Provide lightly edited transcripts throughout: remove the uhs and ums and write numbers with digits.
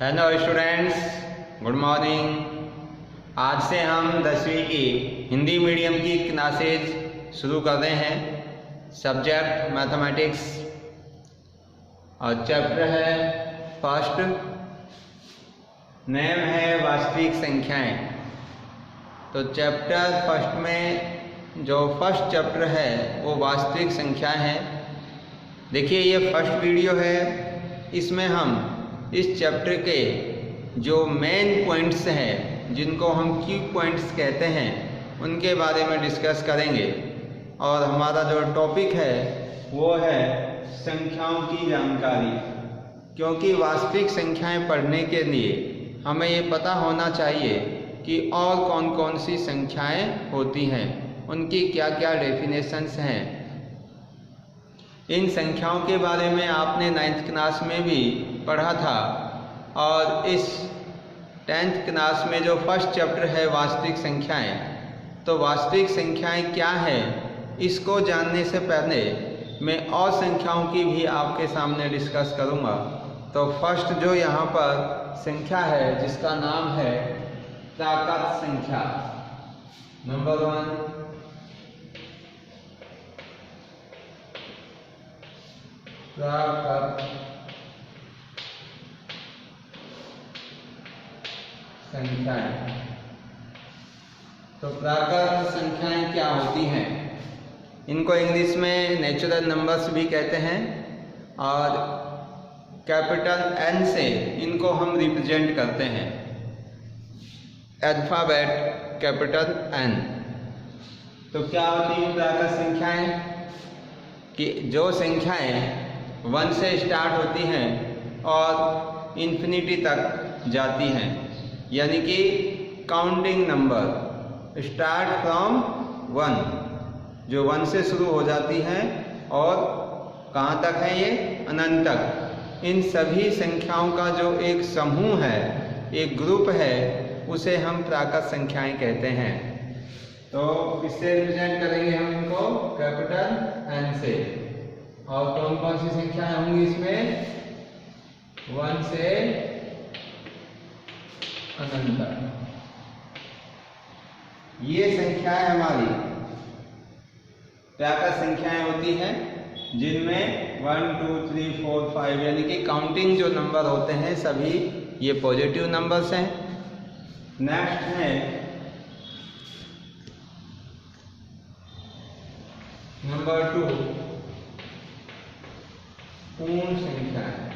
Hello students, good morning. आज से हम 10वीं की हिंदी मीडियम की क्लासेज शुरू कर रहे हैं। सब्जेक्ट मैथमेटिक्स और चैप्टर है फर्स्ट, नेम है वास्तविक संख्याएं। तो चैप्टर फर्स्ट में जो फर्स्ट चैप्टर है वो वास्तविक संख्याएं है। देखिए ये फर्स्ट वीडियो है, इसमें हम इस चैप्टर के जो मेन पॉइंट्स हैं जिनको हम की पॉइंट्स कहते हैं उनके बारे में डिस्कस करेंगे। और हमारा जो टॉपिक है वो है संख्याओं की जानकारी, क्योंकि वास्तविक संख्याएं पढ़ने के लिए हमें ये पता होना चाहिए कि और कौन कौन सी संख्याएं होती हैं, उनकी क्या क्या डेफिनेशंस हैं। इन संख्याओं के बारे में आपने 9th क्लास में भी पढ़ा था, और इस 10th क्लास में जो फर्स्ट चैप्टर है वास्तविक संख्याएं, तो वास्तविक संख्याएं क्या है इसको जानने से पहले मैं और संख्याओं की भी आपके सामने डिस्कस करूंगा। तो फर्स्ट जो यहाँ पर संख्या है जिसका नाम है प्राकृत संख्या, नंबर 1 प्राकृत संख्याएं। तो प्राकृत संख्याएं क्या होती हैं? इनको इंग्लिश में नेचुरल नंबर्स भी कहते हैं, और कैपिटल N से इनको हम रिप्रेजेंट करते हैं, अल्फाबेट कैपिटल N। तो क्या होती हैं प्राकृत संख्याएं? कि जो संख्याएं 1 से स्टार्ट होती हैं और इन्फिनिटी तक जाती हैं, यानी कि काउंटिंग नंबर स्टार्ट फ्रॉम 1, जो 1 से शुरू हो जाती हैं और कहाँ तक है ये? अनंत तक। इन सभी संख्याओं का जो एक समूह है, एक ग्रुप है, उसे हम प्राकृत संख्याएं कहते हैं। तो इससे रिप्रेजेंट करेंगे हम इनको कैपिटल N से। और कौन कौन सी संख्याएं होंगी इसमें? 1 से अनंत तक। ये संख्याएं हमारी प्राकृत संख्याएं होती हैं, जिनमें 1 2 3 4 5 यानी कि काउंटिंग जो नंबर होते हैं सभी ये पॉजिटिव नंबर्स हैं। नेक्स्ट है नंबर 2 पूर्ण संख्याएं।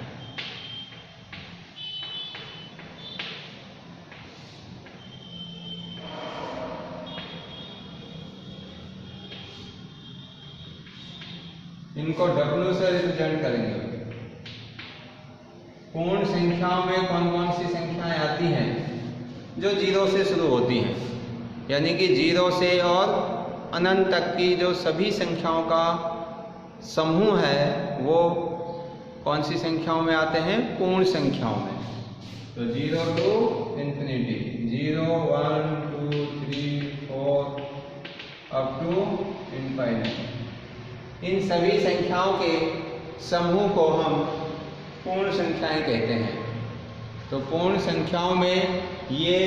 इनको W से रिप्रेजेंट करेंगे। पूर्ण संख्याओं में कौन कौन सी संख्याएं आती हैं? जो 0 से शुरू होती हैं, यानी कि 0 से और अनंत तक की जो सभी संख्याओं का समूह है वो कौन सी संख्याओं में आते हैं? पूर्ण संख्याओं में। तो 0 to infinity, 0 1 2 3 4 up to infinite, इन सभी संख्याओं के समूह को हम पूर्ण संख्याएं कहते हैं। तो पूर्ण संख्याओं में ये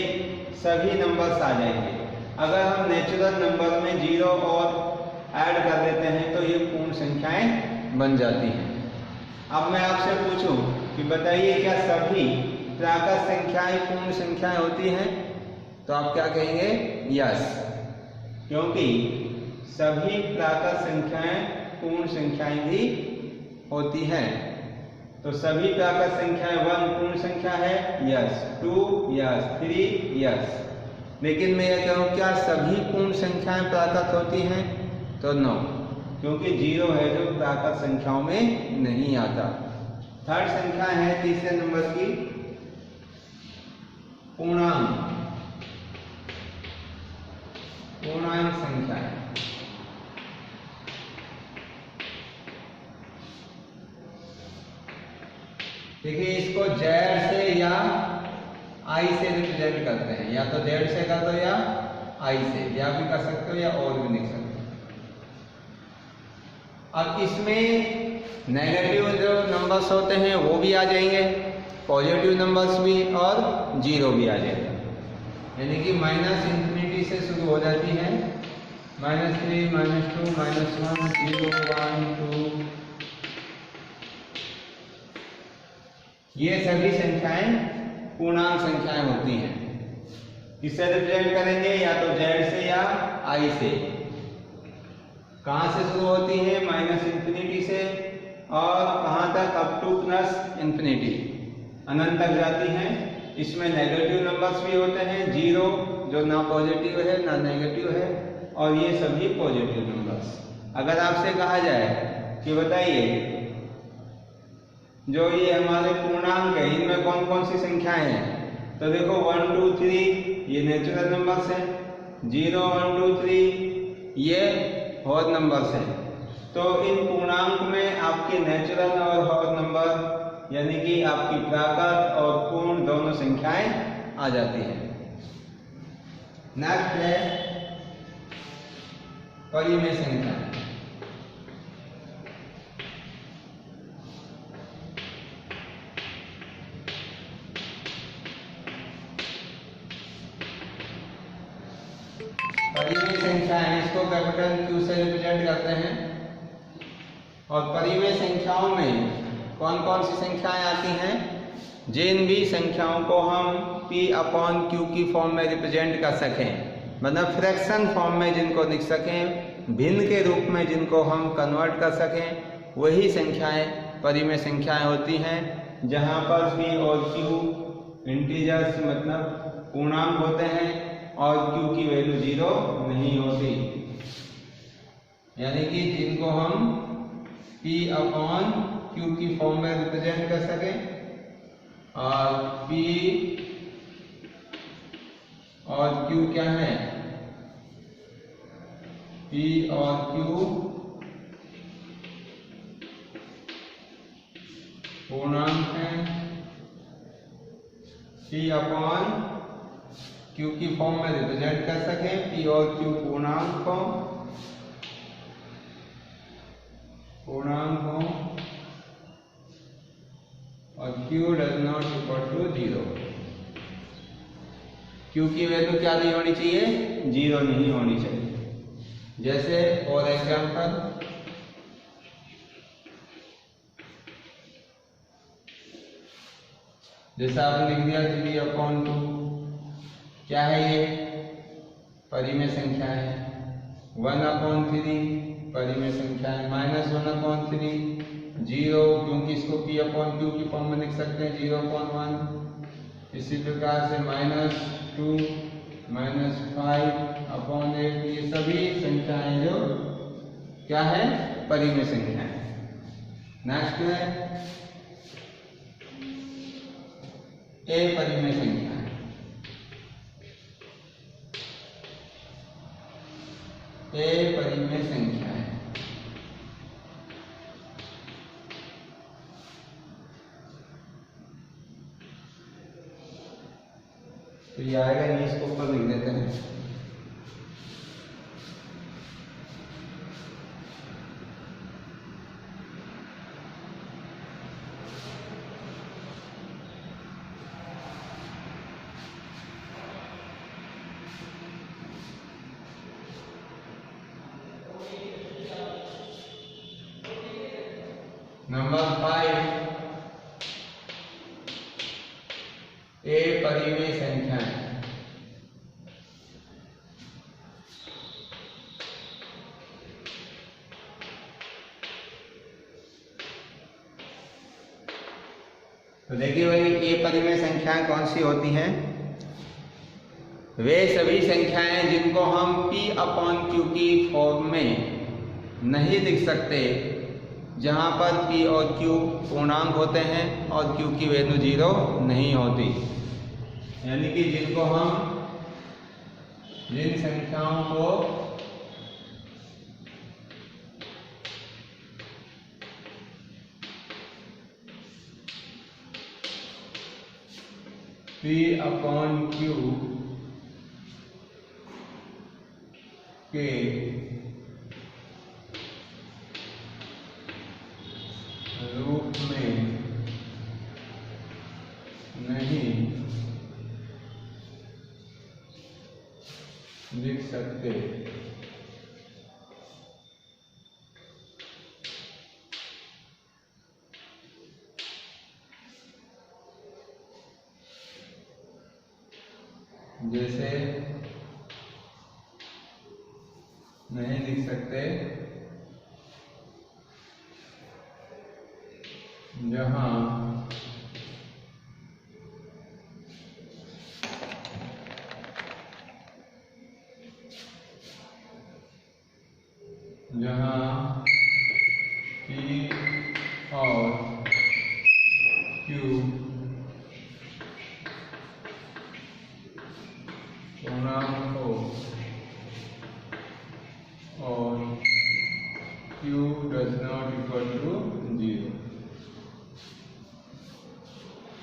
सभी नंबर्स आ जाएंगे। अगर हम नेचुरल नंबर में 0 और ऐड कर देते हैं तो ये पूर्ण संख्याएं बन जाती हैं। अब मैं आपसे पूछूं कि बताइए क्या सभी प्राकृत संख्याएं पूर्ण संख्याएं होती हैं? तो आप क्या कहेंगे? यस, क्योंकि सभी प्राकृत संख्याएं पूर्ण संख्याएं भी होती हैं। तो सभी प्राकृत संख्याएं 1 पूर्ण संख्या है, यस, 2 यस, 3 यस। लेकिन मैं यह कहूँ क्या सभी पूर्ण संख्याएं प्राकृत होती हैं? तो नो, क्योंकि 0 है जो प्राकृत संख्याओं में नहीं आता। थर्ड संख्या है तीसरे नंबर की पूर्णांक। पूर्णांक संख्याएं। देखिए इसको Z से या I से रिप्रेजेंट करते हैं, या तो Z से कर दो या I से, या भी कर सकते हो या और भी लिख सकते हो। अब इसमें नेगेटिव जो नंबर्स होते हैं वो भी आ जाएंगे, पॉजिटिव नंबर्स भी और जीरो भी आ जाएगा। यानी कि माइनस इंफिनिटी से शुरू हो जाती है, -3, -2, -1, 0, 1, 2, ये सभी संख्याएं पूर्णांक संख्याएं होती हैं। किससे रिप्रेजेंट करेंगे, या तो z से या i से। कहां से शुरू होती है, माइनस इंफिनिटी से, और कहां तक, अप टू प्लस इंफिनिटी, अनंत तक जाती हैं। इसमें नेगेटिव नंबर्स भी होते हैं, 0 जो ना पॉजिटिव है ना नेगेटिव है, और ये सभी पॉजिटिव नंबर्स। अगर आपसे कहा जाए कि बताइए जो ये हमारे पूर्णांक है इनमें कौन कौन सी संख्याएं हैं, तो देखो 1, 2, 3 ये नेचुरल नंबर्स हैं, 0, 1, 2, 3 ये होल नंबर्स हैं। तो इन पूर्णांक में आपके नेचुरल और होल नंबर यानी कि आपकी प्राकृत और पूर्ण दोनों संख्याएं आ जाती हैं। नेक्स्ट है परिमेय संख्या। परिमेय संख्या है, इसको कैपिटल Q से रिप्रेजेंट करते हैं। और परिमेय संख्याओं में कौन कौन सी संख्याएं आती हैं, जिन भी संख्याओं को हम P/Q की फॉर्म में रिप्रेजेंट कर सकें, मतलब फ्रैक्शन फॉर्म में जिनको लिख सकें, भिन्न के रूप में जिनको हम कन्वर्ट कर सकें, वही संख्याएं परिमेय संख्याएं होती हैं। जहां पर P और Q इंटीजर्स मतलब पूर्णांक होते हैं और Q की वैल्यू 0 नहीं होती, यानी कि जिनको हम P/Q की फॉर्म में रिप्रेजेंट कर सकें। और P और Q क्या है, P और Q पूर्णांक हैं। P/Q की फॉर्म में रिप्रेजेंट कर सकें, P और Q पूर्णांक हो और Q does not equal to 0। Q की वैल्यू क्या नहीं होनी चाहिए, 0 नहीं होनी चाहिए। जैसे फॉर एग्जाम्पल जैसा आपने लिख दिया 3/2, क्या है ये, परिमेय संख्या है। 1/3 परिमेय संख्या है। -1/3 0, क्योंकि इसको P/Q की फॉर्म में लिख सकते हैं 0/1। इसी प्रकार से -2, -5/8 ये सभी संख्याएं जो क्या है, परिमेय संख्याएं। नेक्स्ट है A परिमेय संख्या है। A परिमेय संख्या है। तो ये आएगा, इसको ऊपर लिख देते हैं। नंबर 5 A परिमेय संख्या है। तो देखिए भाई, A परिमेय संख्याएं कौन सी होती हैं, वे सभी संख्याएं जिनको हम P/Q की फॉर्म में नहीं लिख सकते, जहां पर P और Q पूर्णांक होते हैं और Q की वैल्यू 0 नहीं होती, यानी कि जिन संख्याओं को P/Q के रूप में सकते। जैसे नहीं लिख सकते जहां P और Q पूर्णांक हो और Q does not equal to 0,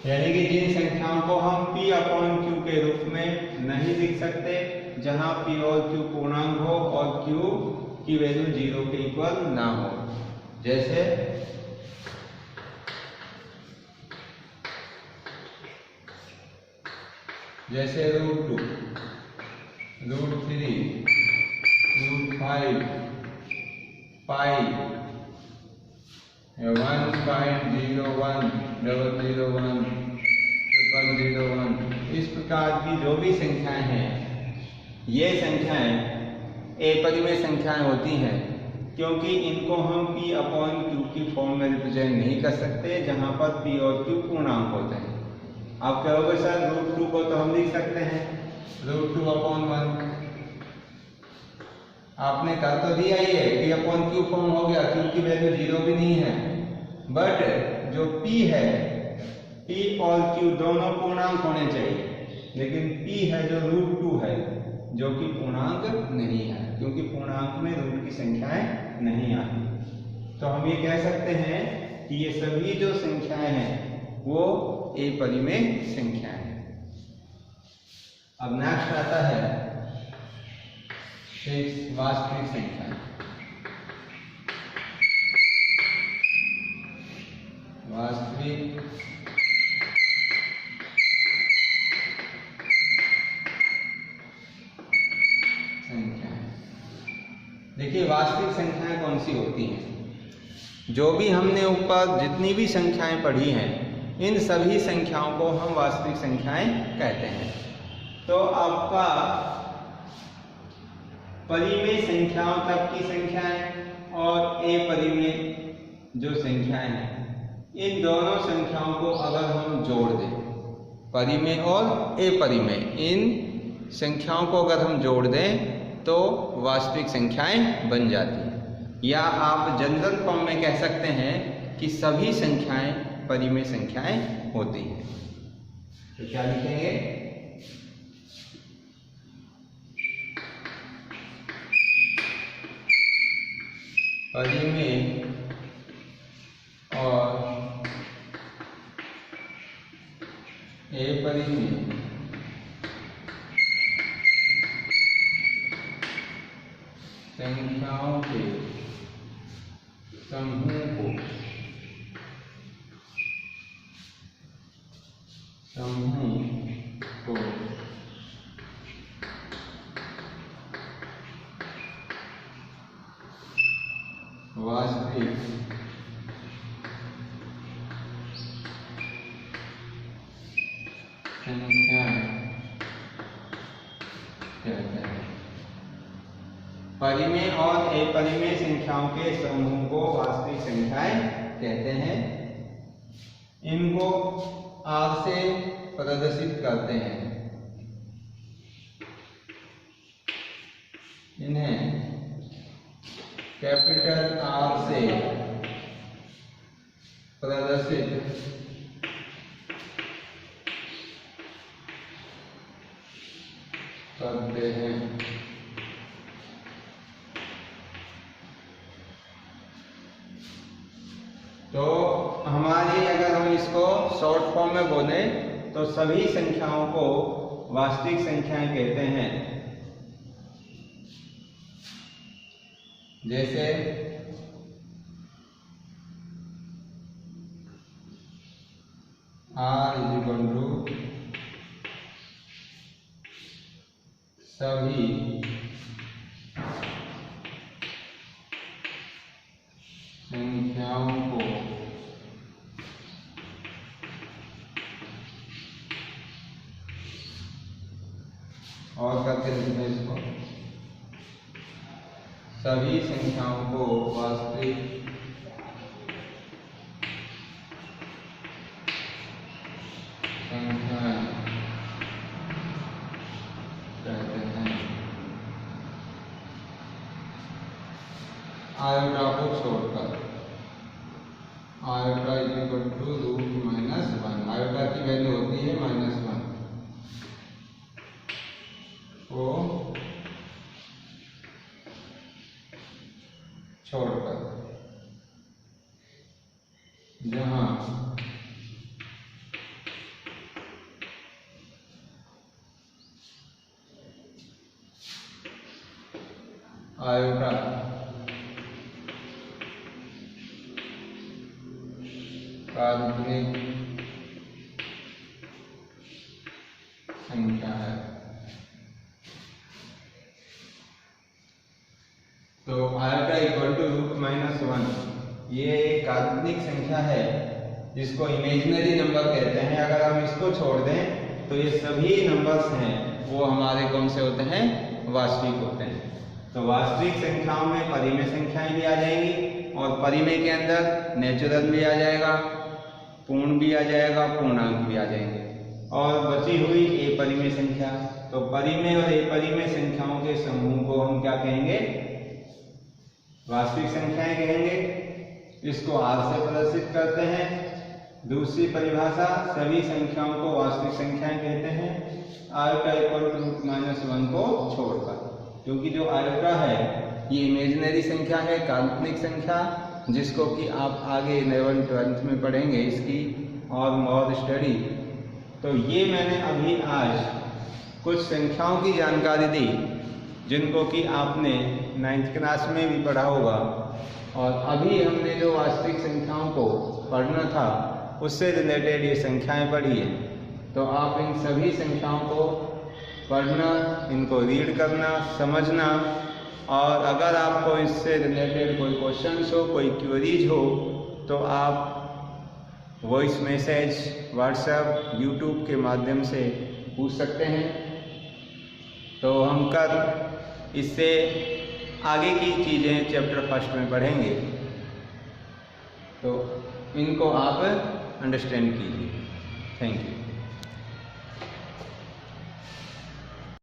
यानी कि जिन संख्याओं को हम P अपॉन Q के रूप में नहीं लिख सकते, जहां P और Q पूर्णांक हो और Q की वैल्यू 0 के इक्वल ना हो। जैसे √2, √3, √5, पाई, 1.01, 001, 001, इस प्रकार की जो भी संख्याएं हैं, ये संख्याएं अपरिमेय संख्याएं होती हैं, क्योंकि इनको हम P अपॉन Q की फॉर्म में रिप्रेजेंट नहीं कर सकते, जहां पर P और Q पूर्णांक होते हैं। आप कहोगे सर √2 को तो हम लिख सकते हैं √2 अपॉन 1, आपने कर तो दिया ही है, P अपॉन Q फॉर्म हो गया, Q की वैल्यू 0 भी नहीं है, बट जो P है, P और Q दोनों पूर्णांक होने चाहिए, लेकिन P है जो √2 है, जो कि पूर्णांक नहीं है, क्योंकि पूर्णांक में रूट की संख्याएं नहीं आती। तो हम ये कह सकते हैं कि ये सभी जो संख्याएं हैं वो अपरिमेय संख्याएं हैं। अब नेक्स्ट आता है 6 वास्तविक संख्याएं। वास्तविक संख्याएं, देखिए वास्तविक संख्याएं कौन सी होती हैं? जो भी हमने ऊपर जितनी भी संख्याएं पढ़ी हैं, इन सभी संख्याओं को हम वास्तविक संख्याएं कहते हैं। तो आपका परिमेय संख्याओं तक की संख्याएं और अपरिमेय जो संख्याएं हैं, इन दोनों संख्याओं को अगर हम जोड़ दें, परिमेय और अपरिमेय इन संख्याओं को अगर हम जोड़ दें तो वास्तविक संख्याएं बन जाती हैं। या आप जनरल फॉर्म में कह सकते हैं कि सभी संख्याएं परिमेय संख्याएं होती हैं। तो क्या लिखेंगे? परिमेय और अपरिमेय संख्याओं के समूह को वास्तविक संख्याएं कहते हैं। परिमेय और अपरिमेय संख्याओं के समूह को वास्तविक संख्याएं कहते हैं। इनको R से प्रदर्शित करते हैं। इन्हें कैपिटल R से प्रदर्शित करते हैं। तो हमारी अगर हम इसको शॉर्ट फॉर्म में बोले तो सभी संख्याओं को वास्तविक संख्याएं कहते हैं। जैसे R = सभी संख्याओं को और करके लिखते हैं इसको, सभी संख्याओं को वास्तविक संख्याएं कहते हैं। आयोटा को छोड़कर, iota is equal to √-1, iota की वैल्यू होती है -1 को छोड़कर, जहां आयोटा काल्पनिक संख्या है। तो आयोटा इक्वल टू √-1 ये एक काल्पनिक संख्या है जिसको इमेजिनरी नंबर कहते हैं। अगर हम इसको छोड़ दें तो ये सभी नंबर्स हैं वो हमारे कौन से होते हैं, वास्तविक होते हैं। तो वास्तविक संख्याओं में परिमेय संख्याएं भी आ जाएंगी और परिमेय के अंदर नेचुरल भी आ जाएगा, पूर्ण भी आ जाएगा, पूर्णांक भी आ जाएंगे और बची हुई अपरिमेय संख्या। तो परिमेय और अपरिमेय संख्याओं के समूह को हम क्या कहेंगे, वास्तविक संख्याएं कहेंगे। इसको R से प्रदर्शित करते हैं। दूसरी परिभाषा, सभी संख्याओं को वास्तविक संख्याएं कहते हैं आयोटा इक्वल टू √-1 को छोड़कर, क्योंकि जो आयोटा है ये इमेजिनरी संख्या है, काल्पनिक संख्या, जिसको कि आप आगे 11th 12th में पढ़ेंगे इसकी और मोर स्टडी। तो ये मैंने अभी आज कुछ संख्याओं की जानकारी दी जिनको कि आपने 9th क्लास में भी पढ़ा होगा, और अभी हमने जो वास्तविक संख्याओं को पढ़ना था उससे रिलेटेड ये संख्याएं पढ़ी है। तो आप इन सभी संख्याओं को पढ़ना, इनको रीड करना, समझना, और अगर आपको इससे रिलेटेड कोई क्वेश्चंस हो, कोई क्वेरीज हो तो आप वॉइस मैसेज, व्हाट्सएप, यूट्यूब के माध्यम से पूछ सकते हैं। तो हम कल इससे आगे की चीज़ें चैप्टर 1 में पढ़ेंगे, तो इनको आप अंडरस्टैंड कीजिए। Thank you.